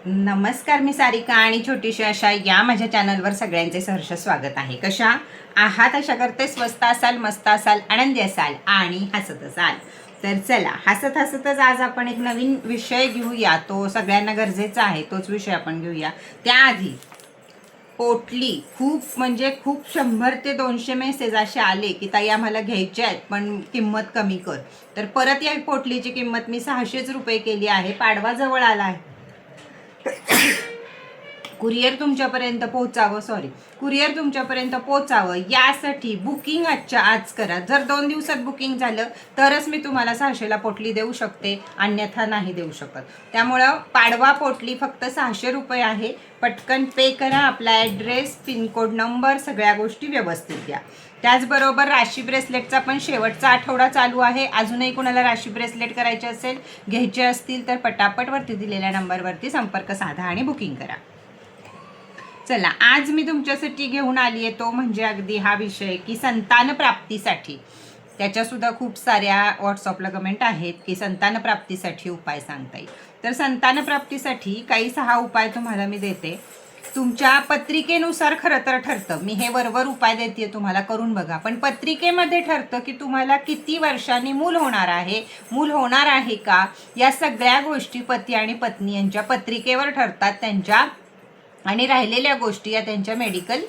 नमस्कार, मी सारिका आणि छोटीशी अशा या माझ्या चॅनलवर सगळ्यांचे सहर्ष स्वागत आहे. कशा आहात? आशा करते स्वस्त असाल, मस्त असाल, आनंदी असाल आणि हसत असाल. तर चला, हसत हसतच आज आपण एक नवीन विषय घेऊया. तो सगळ्यांना गरजेचा आहे, तोच विषय आपण घेऊया. त्याआधी पोटली खूप 100 ते 200 मेसेज असे आले की ताई आम्हाला घ्यायचे आहेत पण किंमत कमी कर. तर परत या पोटलीची किंमत मी 600 रुपये केली आहे. पाडवा जवळ आला आहे. कुरिअर तुमच्यापर्यंत पोचावं यासाठी बुकिंग आजच्या आज करा. जर 2 दिवसात बुकिंग झालं तरच मी तुम्हाला 600ला पोटली देऊ शकते, अन्यथा नाही देऊ शकत. त्यामुळं पाडवा पोटली फक्त 600 रुपये आहे. पटकन पे करा. आपला ॲड्रेस, पिनकोड, नंबर, सगळ्या गोष्टी व्यवस्थित द्या. त्याचबरोबर राशी ब्रेसलेटचा पण शेवटचा आठवडा चालू आहे. अजूनही कुणाला राशी ब्रेसलेट करायचे असेल, घ्यायचे असतील तर पटापट वरती दिलेल्या नंबरवरती संपर्क साधा आणि बुकिंग करा. चला, आज मी तुमच्यासाठी घेऊन आली आहे तो म्हणजे अगदी हा विषय की संतान प्राप्तीसाठी. त्याच्यासुद्धा खूप साऱ्या व्हॉट्सअपला कमेंट आहेत की संतान प्राप्तीसाठी उपाय सांगता येईल. तर संतान प्राप्तीसाठी काही 6 उपाय तुम्हाला मी देते. तुमच्या पत्रिकेनुसार खरं तर ठरतं. मी हे वरवर उपाय देते, तुम्हाला करून बघा. पण पत्रिकेमध्ये ठरतं की तुम्हाला किती वर्षांनी मूल होणार आहे का, या सगळ्या गोष्टी पती आणि पत्नी यांच्या पत्रिकेवर ठरतात. त्यांच्या आणि राहिलेल्या गोष्टी या त्यांच्या मेडिकल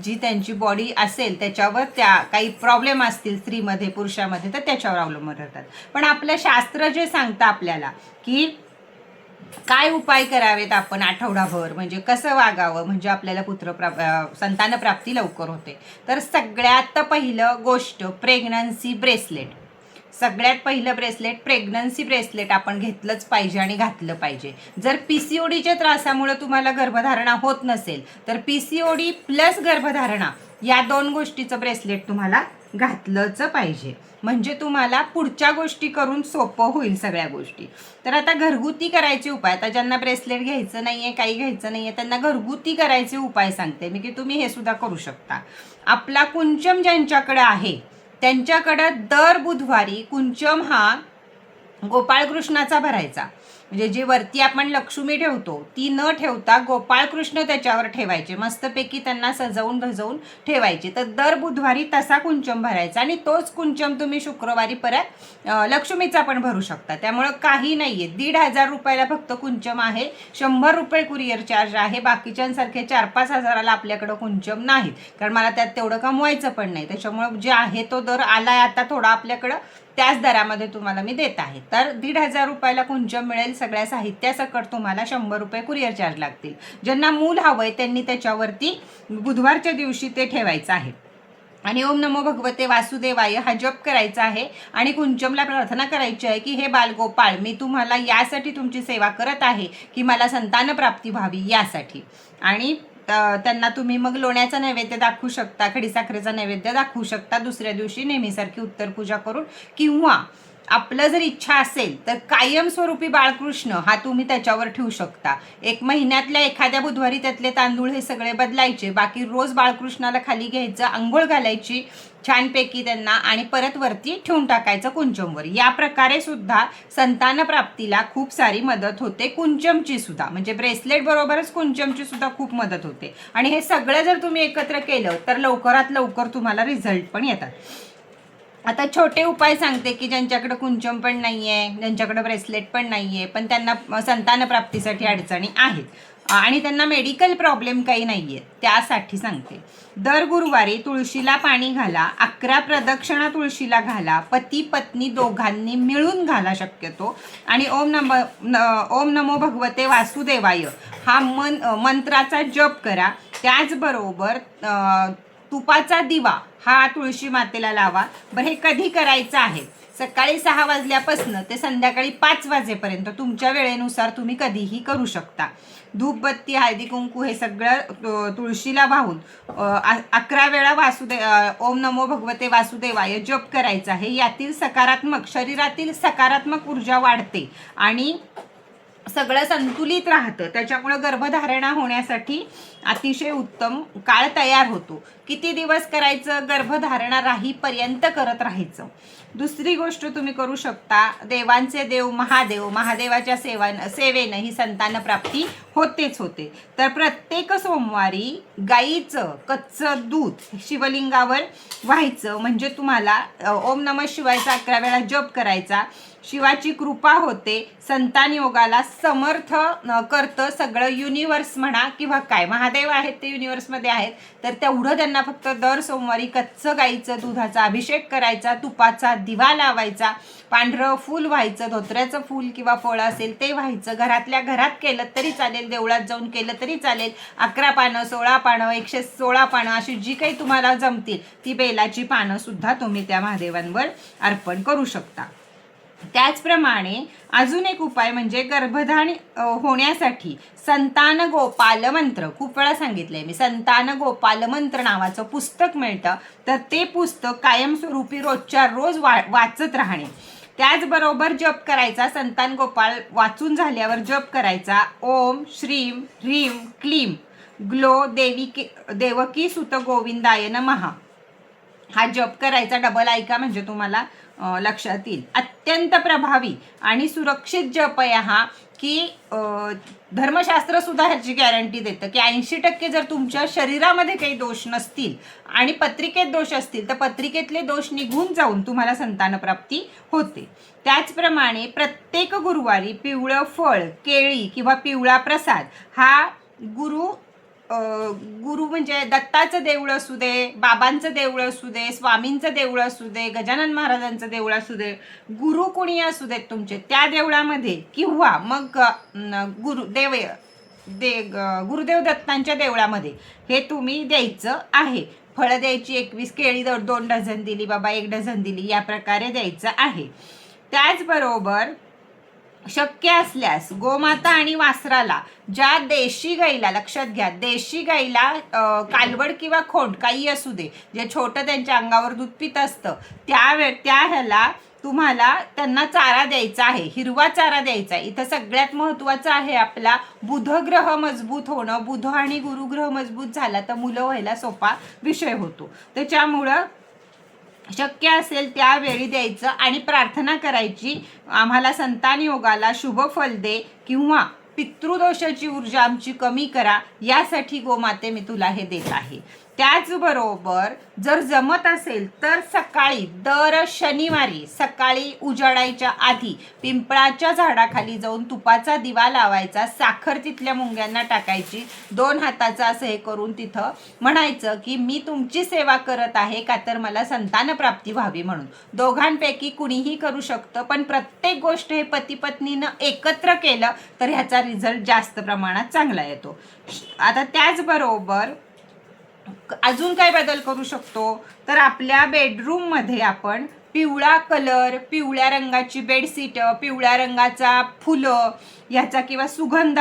जी त्यांची बॉडी असेल त्याच्यावर, त्या काही प्रॉब्लेम असतील स्त्रीमध्ये पुरुषामध्ये तर त्याच्यावर अवलंबून राहतात. पण आपलं शास्त्र जे सांगतं आपल्याला की काय उपाय करावेत आपण आठवडाभर, म्हणजे कसं वागावं म्हणजे आपल्याला संतान प्राप्ती लवकर होते. तर सगळ्यात पहिलं गोष्ट प्रेग्नन्सी ब्रेसलेट. सगळ्यात पहिलं प्रेग्नन्सी ब्रेसलेट आपण घेतलंच पाहिजे आणि घातलं पाहिजे. जर पीसीओडीच्या त्रासामुळे तुम्हाला गर्भधारणा होत नसेल तर पीसीओडी प्लस गर्भधारणा या 2 गोष्टीचं ब्रेसलेट तुम्हाला घातलंच पाहिजे. म्हणजे तुम्हाला पुढच्या गोष्टी करून सोपं होईल सगळ्या गोष्टी. तर आता घरगुती करायचे उपाय, आता ज्यांना ब्रेसलेट घ्यायचं नाहीये, काही घ्यायचं नाहीये, त्यांना घरगुती करायचे उपाय सांगते मी की तुम्ही हे सुद्धा करू शकता. आपला कुंचम ज्यांच्याकडे आहे त्यांच्याकडं दर बुधवारी कुंचम हा गोपाळकृष्णाचा भरायचा. म्हणजे जे वरती आपण लक्ष्मी ठेवतो ती न ठेवता गोपाळकृष्ण त्याच्यावर ठेवायचे, मस्तपैकी त्यांना सजवून धजवून ठेवायचे. तर दर बुधवारी तसा कुंचम भरायचा आणि तोच कुंचम तुम्ही शुक्रवारी परत लक्ष्मीचा पण भरू शकता. त्यामुळं काही नाहीये. 1,500 रुपयाला फक्त कुंचम आहे. 100 रुपये कुरिअर चार्ज आहे. बाकीच्यांसारखे 4-5 हजाराला आपल्याकडं कुंचम नाहीत, कारण मला त्यात तेवढं कमवायचं पण नाही. त्याच्यामुळं जे आहे तो दर आलाय आता थोडा आपल्याकडं, त्याच दरामध्ये तुम्हाला मी देत आहे. तर 1,500 रुपयाला कुंचम मिळेल. सगळ्या साहित्यासकट तुम्हाला 100 रुपये कुरिअर चार्ज लागतील. ज्यांना मूल हवंय त्यांनी त्याच्यावरती बुधवारच्या दिवशी ते ठेवायचं आहे आणि ओम नमो भगवते वासुदेवाय हा जप करायचा आहे आणि कुंचमला प्रार्थना करायची आहे की हे बालगोपाळ, मी तुम्हाला यासाठी तुमची सेवा करत आहे की मला संतान प्राप्ती व्हावी यासाठी. आणि त्यांना तुम्ही मग लोण्याचा नैवेद्य दाखवू शकता, खडीसाखरेचा नैवेद्य दाखवू शकता दुसऱ्या दिवशी नेहमीसारखी उत्तर पूजा करून. किंवा आपलं जर इच्छा असेल तर कायमस्वरूपी बाळकृष्ण हा तुम्ही त्याच्यावर ठेवू शकता. 1 महिन्यातल्या एखाद्या बुधवारी त्यातले तांदूळ हे सगळे बदलायचे, बाकी रोज बाळकृष्णाला खाली घ्यायचं, आंघोळ घालायची छानपैकी त्यांना आणि परत वरती ठेवून टाकायचं कुंचमवर. या प्रकारे सुद्धा संतान प्राप्तीला खूप सारी मदत होते. कुंचमची सुद्धा, म्हणजे ब्रेसलेट बरोबरच कुंचमची सुद्धा खूप मदत होते. आणि हे सगळं जर तुम्ही एकत्र केलं तर लवकरात लवकर तुम्हाला रिझल्ट पण येतात. आता छोटे उपाय सांगते की ज्यांच्याकडे कुंचम पण नाहीये, ज्यांच्याकडे ब्रेसलेट पण नाहीये, पण त्यांना संतान प्राप्तीसाठी अडचणी आहेत आणि त्यांना मेडिकल प्रॉब्लेम काही नाहीये, त्यासाठी सांगते. दर गुरुवारी तुळशीला पाणी घाला. 11 प्रदक्षिणा तुळशीला घाला. पती पत्नी दोघांनी मिळून घाला शक्यतो. आणि ओम नमो भगवते वासुदेवाय हा मंत्राचा जप करा. त्याचबरोबर तुपाचा दिवा हा तुळशी मातेला लावा. बरं, हे कधी करायचं आहे? सकाळी 6 वाजल्यापासून ते संध्याकाळी 5 वाजेपर्यंत तुमच्या वेळेनुसार तुम्ही कधीही करू शकता. धूपबत्ती, हळदी कुंकू हे सगळं तुळशीला वाहून 11 वेळा ओम नमो भगवते वासुदेवाय जप करायचा आहे. यातील शरीरातील सकारात्मक ऊर्जा वाढते आणि सगळं संतुलित राहतं. त्याच्यामुळं गर्भधारणा होण्यासाठी अतिशय उत्तम काळ तयार होतो. किती दिवस करायचं? गर्भधारणा राहीपर्यंत करत राहायचं. दुसरी गोष्ट तुम्ही करू शकता, देवांचे देव महादेव, महादेवाच्या सेवेनं ही संतान प्राप्ती होतेच होते. तर प्रत्येक सोमवारी गाईचं कच्चं दूध शिवलिंगावर व्हायचं, म्हणजे तुम्हाला ओम नमः शिवायचा 11 वेळा जप करायचा, शिवाची कृपा होते, संतान योगाला समर्थ करतं सगळं युनिवर्स म्हणा किंवा काय, महादेव आहेत ते युनिवर्समध्ये आहेत, तर तेवढं त्यांना फक्त दर सोमवारी कच्चं गाईचं दुधाचा अभिषेक करायचा, तुपाचा दिवा लावायचा, पांढरं फूल व्हायचं, धोत्र्याचं फूल किंवा फळ असेल ते व्हायचं, घरातल्या घरात केलं तरी चालेल, देवळात जाऊन केलं तरी चालेल, 11 पानं 16 पानं 116 पानं अशी जी काही तुम्हाला जमतील ती बेलाची पानं सुद्धा तुम्ही त्या महादेवांवर अर्पण करू शकता. त्याचप्रमाणे अजून एक उपाय म्हणजे गर्भधान होण्यासाठी संतान गोपाल मंत्र, खूप वेळा सांगितलंय मी, संतान गोपाल मंत्र नावाचं पुस्तक मिळतं, तर ते पुस्तक कायमस्वरूपी रोजच्या रोज वाचत राहणे. त्याचबरोबर जप करायचा, संतान गोपाल वाचून झाल्यावर जप करायचा, ओम श्रीम ह्रीम क्लीम ग्लो देवकी सुत गोविंदाय नमः. हा जप करायचा, डबल ऐका म्हणजे तुम्हाला लक्षात येईल. अत्यंत प्रभावी आणि सुरक्षित जप आहे हा, की धर्मशास्त्र सुद्धा ह्याची गॅरंटी देतं की 80% जर तुमच्या शरीरामध्ये काही दोष नसतील आणि पत्रिकेत दोष असतील तर पत्रिकेतले दोष निघून जाऊन तुम्हाला संतानप्राप्ती होते. त्याचप्रमाणे प्रत्येक गुरुवारी पिवळं फळ, केळी किंवा पिवळा प्रसाद हा गुरु म्हणजे दत्ताचं देऊळ असू दे, बाबांचं देऊळ असू दे, स्वामींचं देऊळ असू दे, गजानन महाराजांचं देऊळ असू दे, गुरु कोणी असू देत तुमचे त्या देवळामध्ये, किंवा मग गुरुदेव दत्तांच्या देवळामध्ये हे तुम्ही द्यायचं आहे. फळं द्यायची 21, केळी 2 डझन दिली, बाबा 1 डझन दिली, या प्रकारे द्यायचं आहे. त्याचबरोबर शक्य असल्यास गोमाता आणि वासराला, ज्या देशी गाईला, लक्षात घ्या देशी गाईला कालवड किंवा खोंड काही असू दे, जे छोटं त्यांच्या अंगावर दूध पित असतं त्या ह्याला तुम्हाला त्यांना चारा द्यायचा आहे, हिरवा चारा द्यायचा आहे. इथं सगळ्यात महत्त्वाचं आहे आपला बुधग्रह मजबूत होणं. बुध आणि गुरुग्रह मजबूत झाला तर मुलं व्हायला सोपा विषय होतो. त्याच्यामुळं शक्य असेल त्यावेळी द्यायचं आणि प्रार्थना करायची, आम्हाला संतान योगाला शुभ फल दे किंवा पितृदोषाची ऊर्जा आमची कमी करा, यासाठी गोमाते मी तुला हे देत आहे. त्याचबरोबर जर जमत असेल तर सकाळी दर शनिवारी सकाळी उजाडायच्या आधी पिंपळाच्या झाडाखाली जाऊन तुपाचा दिवा लावायचा, साखर तिथल्या मुंग्यांना टाकायची, 2 हाताचं असं हे करून तिथं म्हणायचं की मी तुमची सेवा करत आहे का तर मला संतान प्राप्ती व्हावी म्हणून. दोघांपैकी कुणीही करू शकतं, पण प्रत्येक गोष्ट हे पती पत्नीनं एकत्र केलं तर ह्याचा रिझल्ट जास्त प्रमाणात चांगला येतो. आता त्याचबरोबर अजून काय बदल करू शकतो तर आपल्या बेडरूममध्ये आपण पिवळा कलर, पिवळ्या रंगाची बेडशीट, पिवळ्या रंगाचा फुलं ह्याचा किंवा सुगंध,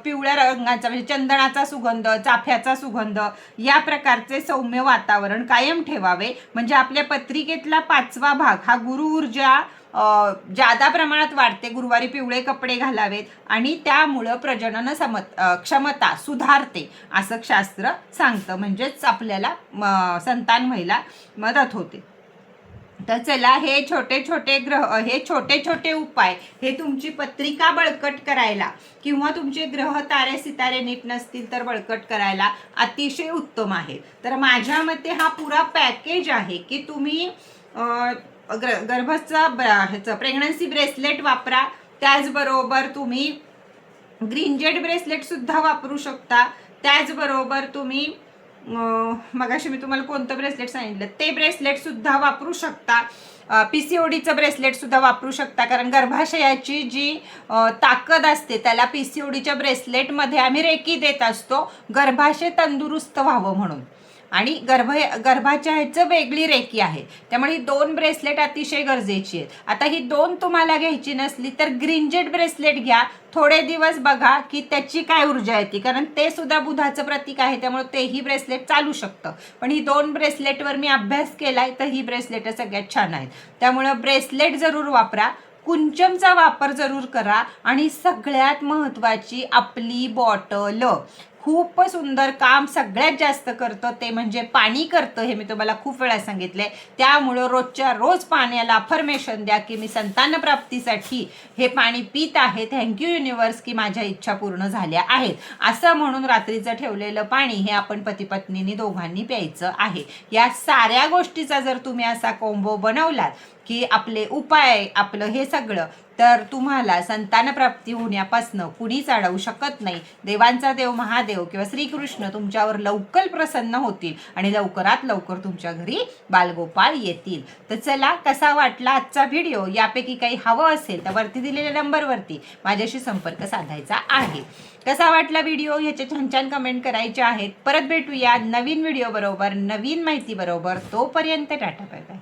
पिवळ्या रंगाचा म्हणजे चंदनाचा सुगंध, चाफ्याचा सुगंध, या प्रकारचे सौम्य वातावरण कायम ठेवावे. म्हणजे आपल्या पत्रिकेतला 5वा भाग हा गुरु ऊर्जा जादा प्रमाणात वाढते. गुरुवारी पिवळे कपडे घालावेत आणि त्यामुळं प्रजनन क्षमता सुधारते असं शास्त्र सांगतं, म्हणजेच आपल्याला संतान व्हायला मदत होते. तर चला, हे छोटे छोटे उपाय हे तुमची पत्रिका बळकट करायला किंवा तुमचे ग्रह तारे सितारे नीट नसतील तर बळकट करायला अतिशय उत्तम आहे. तर माझ्या मते हा पुरा पॅकेज आहे की तुम्ही गर्भाचं प्रेग्नन्सी ब्रेसलेट वापरा, त्याचबरोबर तुम्ही ग्रीन जेड ब्रेसलेट सुद्धा वापरू शकता. त्याचबरोबर तुम्ही मगाशी मी तुम्हाला कोणतं ब्रेसलेट सांगितलं ते ब्रेसलेट सुद्धा वापरू शकता. PCODचं ब्रेसलेट सुद्धा वापरू शकता, कारण गर्भाशयाची जी ताकद असते त्याला PCODच्या ब्रेसलेटमध्ये आम्ही रेकी देत असतो, गर्भाशय तंदुरुस्त व्हावं म्हणून. आणि गर्भाच्या ह्याचं वेगळी रेकी आहे, त्यामुळे ही 2 ब्रेसलेट अतिशय गरजेची आहेत. आता ही 2 तुम्हाला घ्यायची नसली तर ग्रीन जेड ब्रेसलेट घ्या, थोडे दिवस बघा की त्याची काय ऊर्जा येते, कारण ते सुद्धा बुधाचं प्रतीक आहे, त्यामुळे तेही ब्रेसलेट चालू शकतं. पण ही 2 ब्रेसलेटवर मी अभ्यास केलाय तर ही ब्रेसलेट सगळ्यात छान आहेत. त्यामुळं ब्रेसलेट जरूर वापरा, कुंचमचा वापर जरूर करा आणि सगळ्यात महत्त्वाची आपली बॉटल. खूप सुंदर काम सगळ्यात जास्त करतं ते म्हणजे पाणी करतं. हे मी तुम्हाला खूप वेळा सांगितलंय. त्यामुळं रोजच्या रोज पाण्याला अफर्मेशन द्या की मी संतान प्राप्तीसाठी हे पाणी पित आहे, थँक्यू युनिवर्स की माझ्या इच्छा पूर्ण झाल्या आहेत असं म्हणून रात्रीचं ठेवलेलं पाणी हे आपण पती पत्नीने दोघांनी प्यायचं आहे. या साऱ्या गोष्टीचा जर तुम्ही असा कोंबो बनवलात की आपले उपाय आपलं हे सगळं, तर तुम्हाला संतान प्राप्ती होण्यापासनं कुणीच अडवू शकत नाही. देवांचा देव महादेव किंवा श्रीकृष्ण तुमच्यावर लवकर प्रसन्न होतील आणि लवकरात लवकर तुमच्या घरी बालगोपाळ येतील. तर चला, कसा वाटला आजचा व्हिडिओ? यापैकी काही हवं असेल तर वरती दिलेल्या नंबरवरती माझ्याशी संपर्क साधायचा आहे. कसा वाटला व्हिडिओ ह्याचे छान छान कमेंट करायचे आहेत. परत भेटूया नवीन व्हिडिओ बरोबर, नवीन माहिती बरोबर. तोपर्यंत टाटा बाय बाय.